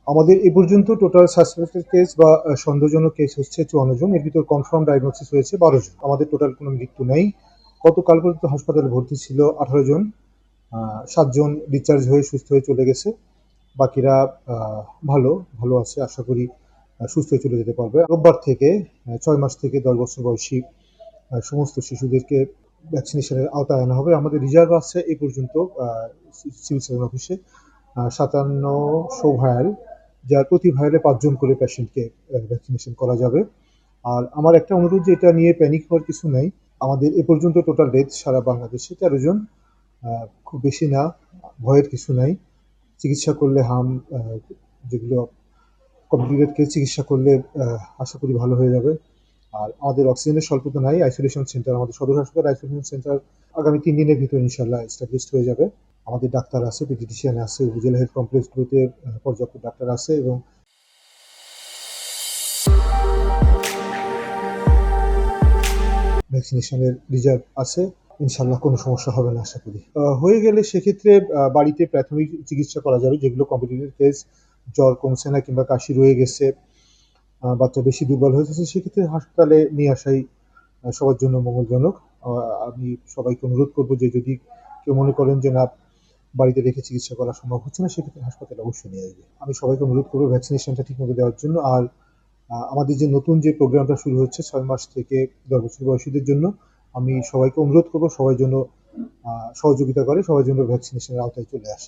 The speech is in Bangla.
আমাদের এ পর্যন্ত টোটাল সাসপেক্টেড কেস বা সন্দেহজনক কেস হচ্ছে 54 জন। এর ভিতর কনফার্ম ডায়াগনোসিস হয়েছে 12 জন। আমাদের টোটাল কোনো মৃত্যু নেই। গতকাল পর্যন্ত হাসপাতালে ভর্তি ছিল 18 জন। 7 জন ডিসচার্জ হয়ে সুস্থ হয়ে চলে গেছে। বাকিরা ভালো ভালো আছে, আশা করি সুস্থ হয়ে চলে যেতে পারবে। রোববার থেকে 6 মাস থেকে 10 বছর বয়সী সমস্ত শিশুদেরকে ভ্যাকসিনেশনের আওতায় আনা হবে। আমাদের রিজার্ভ আছে এ পর্যন্ত সিভিল সার্জন অফিসে 5700 ভায়াল, যার প্রতি ভায়ালে 5 জন করে পেশেন্টকে ভ্যাকসিনেশন করা যাবে। আর আমার একটা অনুরোধ, যে এটা নিয়ে প্যানিক হওয়ার কিছু নাই। আমাদের এ পর্যন্ত টোটাল ডেথ সারা বাংলাদেশে 13 জন। খুব বেশি না, ভয়ের কিছু নাই। চিকিৎসা করলে যেগুলো কমপ্লিকেটেড কেস, চিকিৎসা করলে আশা করি ভালো হয়ে যাবে। আর আমাদের অক্সিজেনের স্বল্পতা নাই। আইসোলেশন সেন্টার, আমাদের সদর হাসপাতাল আইসোলেশন সেন্টার আগামী 3 দিনের ভিতর ইনশাল্লাহ এস্টাবলিশড হয়ে যাবে। আমাদের ডাক্তার আছে, পেডিয়াট্রিশিয়ান আছে, উপজেলা হেলথ কমপ্লেক্সগুলোতে পর্যাপ্ত ডাক্তার আছে এবং ভ্যাকসিনেশনের রিজার্ভ আছে। ইনশাল্লাহ কোনো সমস্যা হবে না আশা করি। হয়ে গেলে সেক্ষেত্রে বাড়িতে প্রাথমিক চিকিৎসা করা যাবে। যেগুলো কমপ্লিকেটেড কেস, জ্বর কমছে না কিংবা কাশি রয়ে গেছে, বাচ্চা বেশি দুর্বল হয়ে গেছে, সেক্ষেত্রে হাসপাতালে নিয়ে আসাই সবার জন্য মঙ্গলজনক। আমি সবাইকে অনুরোধ করব যে যদি কেউ মনে করেন যে না, বাড়িতে রেখে চিকিৎসা করা সম্ভব হচ্ছে না, সেক্ষেত্রে হাসপাতালে অবশ্যই নিয়ে আসবে। আমি সবাইকে অনুরোধ করবো ভ্যাকসিনেশনটা ঠিকমতো দেওয়ার জন্য। আর আমাদের যে নতুন যে প্রোগ্রামটা শুরু হচ্ছে 6 মাস থেকে 10 বছর বয়সীদের জন্য, আমি সবাইকে অনুরোধ করবো সবাই যেন সহযোগিতা করে, সবাই যেন ভ্যাকসিনেশনের আওতায় চলে আসে।